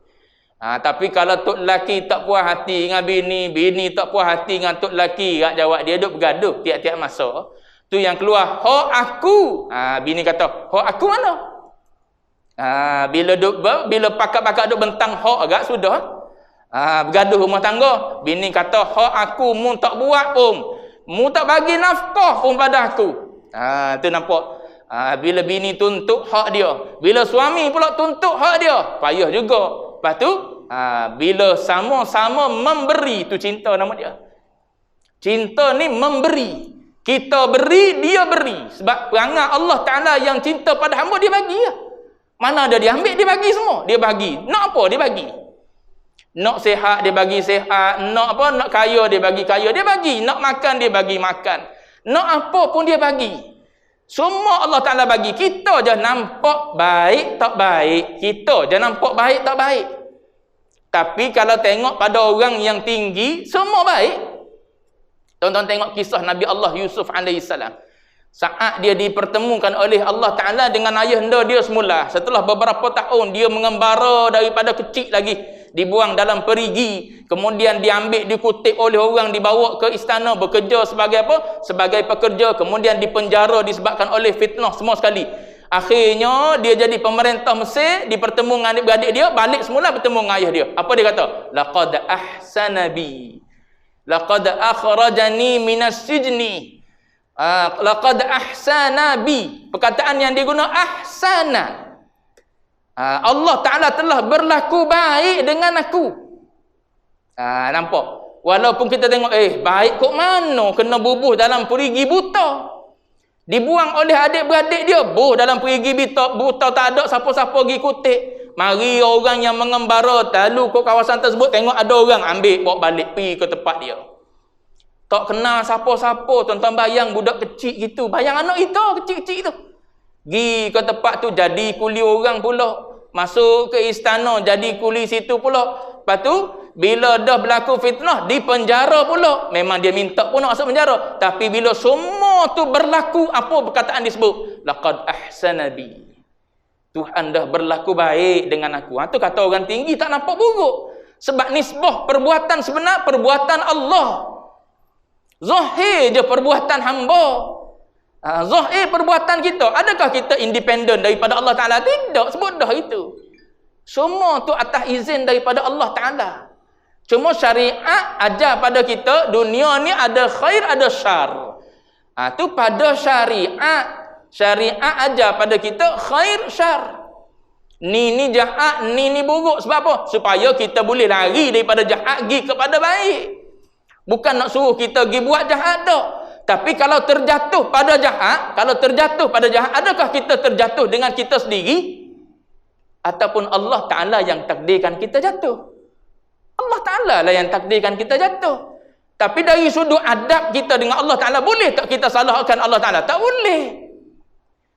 Tapi kalau tok lelaki tak puas hati dengan bini, bini tak puas hati dengan tok lelaki, kat jawab dia duk bergaduh tiap-tiap masa. Tu yang keluar, hak aku. Bini kata, hak aku mana? Bila pakak-pakak duk bentang hak agak sudah. Bergaduh rumah tangga. Bini kata hak aku mu tak buat pun. Mu tak bagi nafkah pun pada aku. Tu nampak. Bila bini tuntut hak dia. Bila suami pula tuntut hak dia. Payah juga. Lepas tu bila sama-sama memberi, tu cinta nama dia. Cinta ni memberi. Kita beri, dia beri. Sebab perangai Allah Ta'ala yang cinta pada hamba, dia bagi lah. Mana ada dia ambil, dia bagi semua. Dia bagi. Nak apa, dia bagi. Nak sihat, dia bagi sihat. Nak apa, nak kaya, dia bagi kaya. Dia bagi. Nak makan, dia bagi makan. Nak apa pun dia bagi. Semua Allah Ta'ala bagi. Kita je nampak baik tak baik. Kita je nampak baik tak baik. Tapi kalau tengok pada orang yang tinggi, semua baik. Tonton tengok kisah Nabi Allah Yusuf AS. Saat dia dipertemukan oleh Allah Ta'ala dengan ayahanda dia semula. Setelah beberapa tahun dia mengembara daripada kecil lagi. Dibuang dalam perigi. Kemudian diambil, dikutip oleh orang, dibawa ke istana bekerja sebagai apa? Sebagai pekerja. Kemudian dipenjara disebabkan oleh fitnah semua sekali. Akhirnya dia jadi pemerintah Mesir. Dipertemu dengan adik-beradik dia. Balik semula bertemu dengan ayah dia. Apa dia kata? Laqad ahsana bi. Laqad akhrajani minas sijni. Laqad ahsana bi. Perkataan yang diguna ahsana. Allah Ta'ala telah berlaku baik dengan aku. Nampak? Walaupun kita tengok, baik kok mana? Kena bubuh dalam perigi buta. Dibuang oleh adik-beradik dia. Buh dalam perigi buta, tak ada siapa-siapa pergi kutip. Mari orang yang mengembara lalu ke kawasan tersebut, tengok ada orang, ambil bawa balik pergi ke tempat dia. Tak kenal siapa-siapa. Tuan-tuan bayang budak kecil gitu. Bayang anak itu kecil-kecil itu. Pergi ke tempat tu jadi kuli orang pula. Masuk ke istana jadi kuli situ pula. Lepas tu bila dah berlaku fitnah, di penjara pula. Memang dia minta pun nak masuk penjara. Tapi bila semua tu berlaku, apa perkataan disebut? Laqad ahsana bi. Tuhan dah berlaku baik dengan aku. Tu kata orang tinggi tak nampak buruk. Sebab nisbah perbuatan sebenar, perbuatan Allah. Zahir je perbuatan hamba. Zahir perbuatan kita. Adakah kita independen daripada Allah Ta'ala? Tidak. Sebut dah itu. Semua tu atas izin daripada Allah Ta'ala. Cuma syariat ajar pada kita, dunia ni ada khair, ada syar. Tu pada syariat. Syariat ajar pada kita khair, syar. Ni jahat, ni buruk. Sebab apa? Supaya kita boleh lari daripada jahat, pergi kepada baik. Bukan nak suruh kita pergi buat jahat dah. Tapi kalau terjatuh pada jahat, adakah kita terjatuh dengan kita sendiri? Ataupun Allah Ta'ala yang takdirkan kita jatuh? Allah Ta'ala lah yang takdirkan kita jatuh. Tapi dari sudut adab kita dengan Allah Ta'ala, boleh tak kita salahkan Allah Ta'ala? Tak boleh.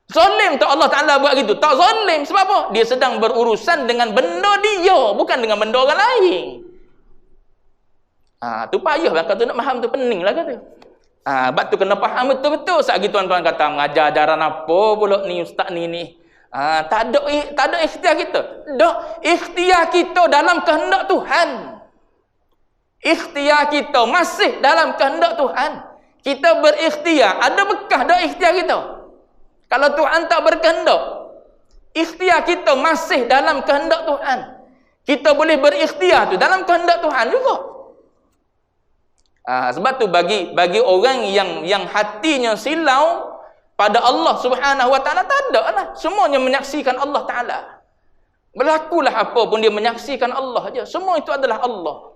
Zalim tak Allah Ta'ala buat gitu? Tak zalim. Sebab apa? Dia sedang berurusan dengan benda dia, bukan dengan benda orang lain. Tu payah lah kata nak faham tu, pening lah kata. Sebab tu kena faham betul-betul. Saat gitu tuan-tuan kata, mengajar ajaran apa pula ni ustaz ni. Tak ada ikhtiar kita. Dak, ikhtiar kita dalam kehendak Tuhan. Ikhtiar kita masih dalam kehendak Tuhan. Kita berikhtiar, ada bekas dak ikhtiar kita? Kalau Tuhan tak berkehendak, ikhtiar kita masih dalam kehendak Tuhan. Kita boleh berikhtiar tu dalam kehendak Tuhan juga. Sebab tu bagi orang yang hatinya silau pada Allah Subhanahu wa Ta'ala, tak ada lah. Semuanya menyaksikan Allah Ta'ala. Berlakulah apa pun dia menyaksikan Allah aja. Semua itu adalah Allah.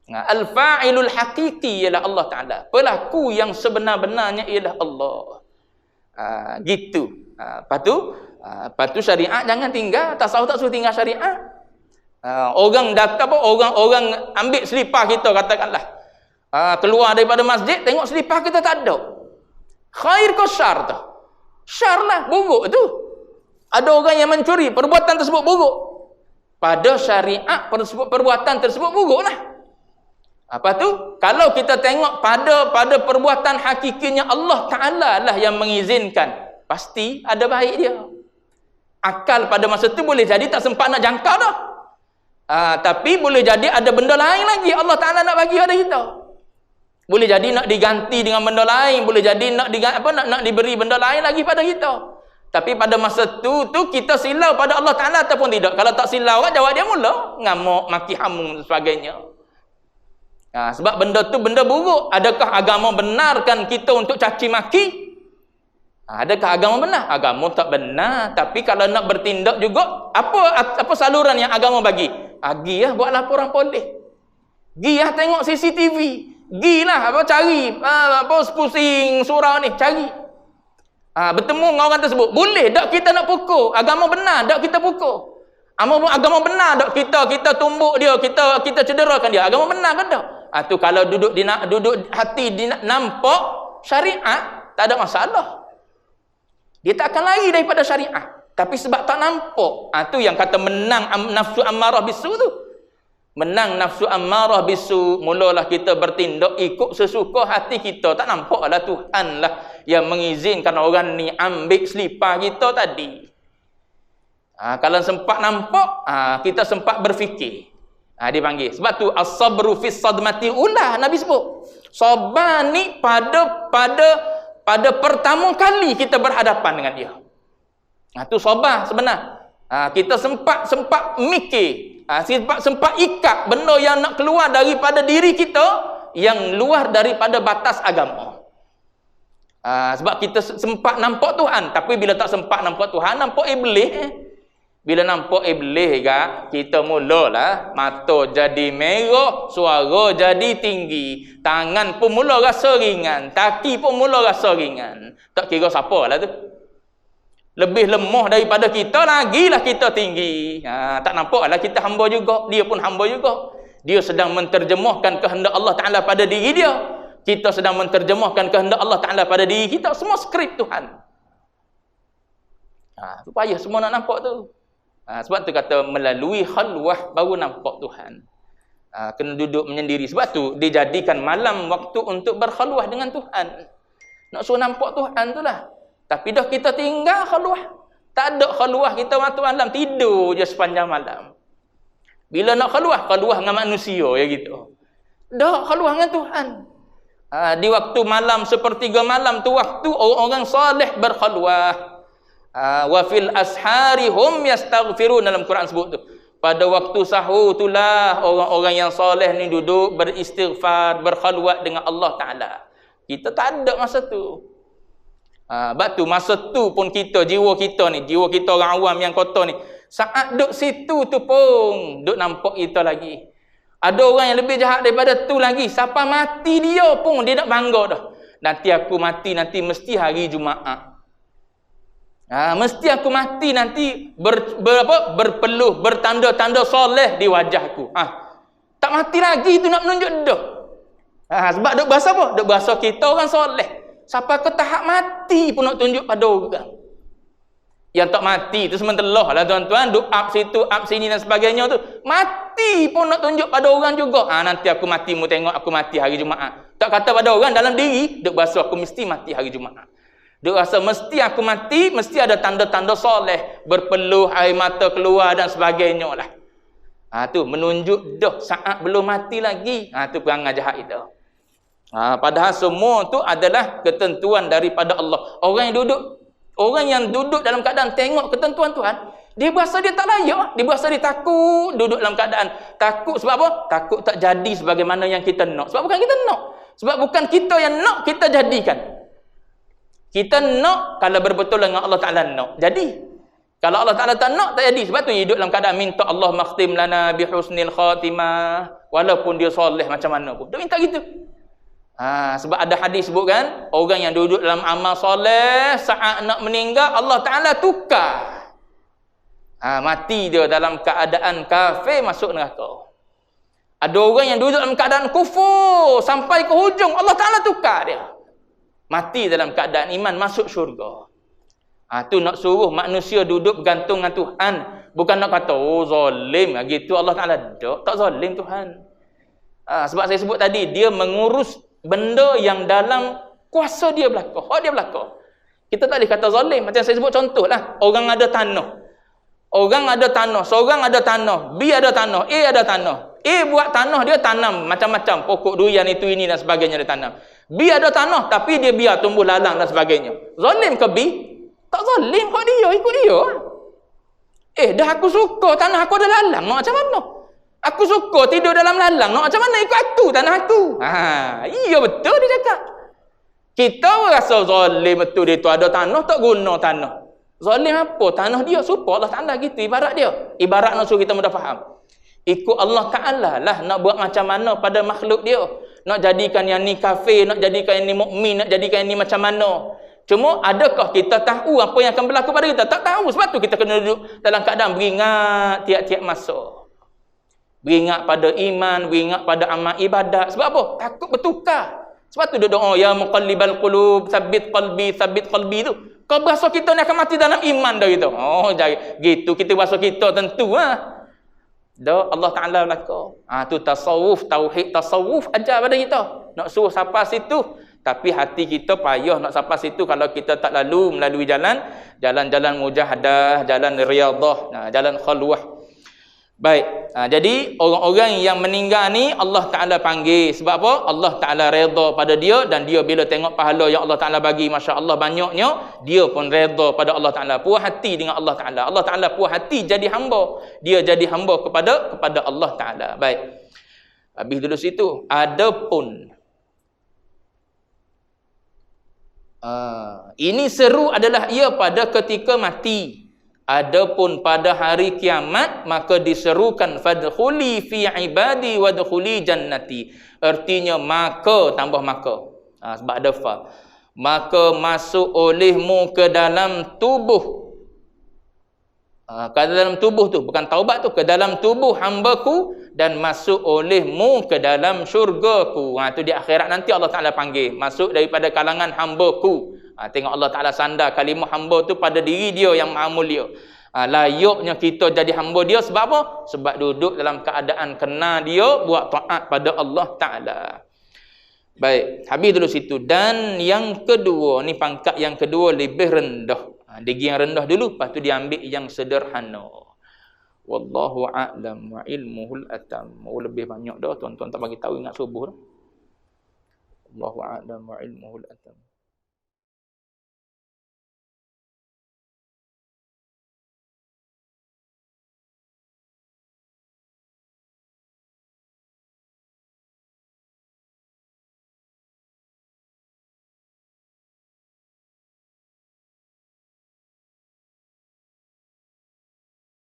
Al-fa'ilul haqiqi ialah Allah Ta'ala. Pelaku yang sebenar-benarnya ialah Allah. Gitu. Lepas tu syariat jangan tinggal. Tasawuf tak suruh tinggal syariat. Orang datang apa? Orang ambil selipar kita katakanlah. Keluar daripada masjid, tengok selipar kita tak ada. Khair ke syar tu? Syar lah, buruk tu. Ada orang yang mencuri, perbuatan tersebut buruk. Pada syariat, perbuatan tersebut buruk lah. Apa tu? Kalau kita tengok pada perbuatan hakikinya Allah Ta'ala lah yang mengizinkan, pasti ada baik dia. Akal pada masa tu boleh jadi tak sempat nak jangka dah. Tapi boleh jadi ada benda lain lagi Allah Ta'ala nak bagi pada kita. Boleh jadi nak diganti dengan benda lain, boleh jadi nak diberi benda lain lagi pada kita. Tapi pada masa tu kita silau pada Allah Ta'ala ataupun tidak. Kalau tak silau kan jawab dia mula ngamuk, maki hamun dan sebagainya. Sebab benda tu benda buruk. Adakah agama benarkan kita untuk caci maki? Adakah agama benar? Agama tak benar. Tapi kalau nak bertindak juga, apa saluran yang agama bagi? Pergi lah buat laporan polis. Pergi lah tengok CCTV. Gilah cari pusing surau ni, cari. Bertemu dengan orang tersebut. Boleh tak kita nak pukul? Agama benar tak kita pukul? Agama benar tak kita tumbuk dia, kita cederakan dia? Agama benar ke tak? Tu kalau duduk hati nampak syariat, tak ada masalah. Dia tak akan lari daripada syariat. Tapi sebab tak nampak, tu yang kata menang nafsu ammarah bisu tu. Menang nafsu ammarah bisu, mulalah kita bertindak ikut sesuka hati kita. Tak nampaklah Tuhan lah yang mengizinkan orang ni ambil selipar kita tadi. Kalau sempat nampak, kita sempat berfikir. Dia panggil. Sebab tu as-sabru fis sadmati ula, Nabi sebut. Sabar ni pada pertama kali kita berhadapan dengan dia. Tu sabar sebenar. Kita sempat mikir. Sempat ikat benda yang nak keluar daripada diri kita yang luar daripada batas agama. Sebab kita sempat nampak Tuhan, tapi bila tak sempat nampak Tuhan, nampak iblis. Bila nampak iblis kita mulalah mata jadi merah, suara jadi tinggi, tangan pun mula rasa ringan, kaki pun mula rasa ringan. Tak kira siapa lah tu. Lebih lemah daripada kita, lagilah kita tinggi. Tak nampaklah kita hamba juga. Dia pun hamba juga. Dia sedang menterjemahkan kehendak Allah Ta'ala pada diri dia. Kita sedang menterjemahkan kehendak Allah Ta'ala pada diri kita. Semua skrip Tuhan. Supaya semua nak nampak tu. Sebab tu kata melalui khalwah baru nampak Tuhan. Kena duduk menyendiri. Sebab tu dijadikan malam waktu untuk berkhalwah dengan Tuhan. Nak suruh nampak Tuhan tu lah. Tapi dah kita tinggal khalwah. Tak ada khalwah kita waktu malam. Tidur je sepanjang malam. Bila nak khalwah dengan manusia ya gitu. Dah khalwah dengan Tuhan. Di waktu malam sepertiga malam tu waktu orang-orang saleh berkhalwah. Wa fil ashari hum yastaghfirun, dalam Quran sebut tu. Pada waktu sahur itulah orang-orang yang soleh ni duduk beristighfar, berkhalwat dengan Allah Ta'ala. Kita tak ada masa tu. Sebab tu masa tu pun kita, jiwa kita orang awam yang kotor ni, saat duduk situ tu pun duduk nampak kita lagi. Ada orang yang lebih jahat daripada tu lagi. Siapa mati dia pun dia nak bangga dah. Nanti aku mati, nanti mesti hari Jumaat. Mesti aku mati nanti berpeluh, bertanda-tanda soleh di wajahku. Tak mati lagi tu nak menunjuk dah. Sebab duk bahasa apa? Duk bahasa kita orang soleh. Siapa ke tahap mati pun nak tunjuk pada orang. Yang tak mati tu sementara lah tuan-tuan, duk up situ, up sini dan sebagainya tu. Mati pun nak tunjuk pada orang juga. Nanti aku mati, mu tengok aku mati hari Jumaat. Tak kata pada orang, dalam diri duk bahasa aku mesti mati hari Jumaat. Dia rasa mesti aku mati, mesti ada tanda-tanda soleh, berpeluh, air mata keluar dan sebagainya lah. Tu menunjuk dah saat belum mati lagi. Tu perangai jahat itu. Padahal semua tu adalah ketentuan daripada Allah. Orang yang duduk dalam keadaan tengok ketentuan Tuhan, dia berasa dia tak layak, dia berasa dia takut duduk dalam keadaan takut. Sebab apa? Takut tak jadi sebagaimana yang kita nak. Sebab bukan kita nak. Sebab bukan kita yang nak, kita jadikan. Kita nak kalau berbetul dengan Allah Ta'ala nak. Jadi. Kalau Allah Ta'ala tak nak, tak jadi. Sebab tu hidup dalam keadaan minta Allah makhtim lana bihusnil khatimah. Walaupun dia soleh macam mana pun. Dia minta gitu. Sebab ada hadis sebut kan, orang yang duduk dalam amal soleh, saat nak meninggal, Allah Ta'ala tukar. Mati dia dalam keadaan kafir, masuk neraka. Ada orang yang duduk dalam keadaan kufur, sampai ke hujung, Allah Ta'ala tukar dia. Mati dalam keadaan iman, masuk syurga. Tu nak suruh manusia duduk bergantung dengan Tuhan. Bukan nak kata, zalim. Gitu Allah Ta'ala. Tak zalim Tuhan. Sebab saya sebut tadi, dia mengurus benda yang dalam kuasa dia belaka. Hak dia belaka. Kita tak boleh kata zalim. Macam saya sebut contoh lah. Orang ada tanah. Seorang ada tanah. B ada tanah. A ada tanah. A buat tanah, dia tanam macam-macam. Pokok durian itu, ini dan sebagainya dia tanam. B ada tanah, tapi dia biar tumbuh lalang dan sebagainya. Zalim ke B? Tak zalim, kau dia, ikut dia. Dah aku suka tanah aku ada lalang, nak macam mana? Aku suka tidur dalam lalang, nak macam mana? Ikut aku, tanah aku. Iya betul dia cakap. Kita rasa zalim betul dia tu, ada tanah, tak guna tanah. Zalim apa? Tanah dia, supaya Allah Ta'ala gitu, ibarat dia. Ibarat nak suruh kita mudah faham. Ikut Allah Ta'ala lah nak buat macam mana pada makhluk dia. Nak jadikan yang ni kafir, nak jadikan yang ni mukmin, nak jadikan yang ni macam mana. Cuma adakah kita tahu apa yang akan berlaku pada kita? Tak tahu. Sebab tu kita kena duduk dalam keadaan beringat tiap-tiap masa. Beringat pada iman, beringat pada amal ibadat. Sebab apa? Takut bertukar. Sebab tu dia doa, ya muqallibal qulub, tsabbit qalbi tu. Kau berasa kita ni akan mati dalam iman dah gitu. Gitu kita berasa kita tentu dah Allah Ta'ala belaka. Tu tasawuf, tauhid tasawuf ajar pada kita. Nak suruh sampai situ. Tapi hati kita payah nak sampai situ kalau kita tak melalui jalan-jalan mujahadah, jalan riyadah, jalan khalwah. Baik. Jadi orang-orang yang meninggal ni Allah Ta'ala panggil. Sebab apa? Allah Ta'ala redha pada dia, dan dia bila tengok pahala yang Allah Ta'ala bagi, Masya Allah banyaknya, dia pun redha pada Allah Ta'ala. Puas hati dengan Allah Ta'ala. Allah Ta'ala puas hati jadi hamba. Dia jadi hamba kepada Allah Ta'ala. Baik. Habis dulu situ. Adapun ini seru adalah ia pada ketika mati. Adapun pada hari kiamat, maka diserukan fadkhuli fi ibadi wadkhuli jannati. Artinya maka, tambah maka. Sebab ada fa. Maka masuk olehmu ke dalam tubuh. Ke dalam tubuh tu, bukan taubat tu, ke dalam tubuh hamba-Ku, dan masuk olehmu ke dalam syurga-Ku. Itu di akhirat nanti Allah Ta'ala panggil. Masuk daripada kalangan hamba-Ku. Tengok Allah Ta'ala sandar kalimah hamba tu pada diri dia yang maha mulia. Layaknya kita jadi hamba dia sebab apa? Sebab duduk dalam keadaan kenal dia, buat taat pada Allah Ta'ala. Baik, habis dulu situ. Dan yang kedua, ni pangkat yang kedua lebih rendah. Digi yang rendah dulu, lepas tu dia ambil yang sederhana. Wallahu a'lam wa ilmuhul atam. Lebih banyak dah, tuan-tuan tak bagi tahu ingat subuh dah. Wallahu a'lam wa ilmuhul atam.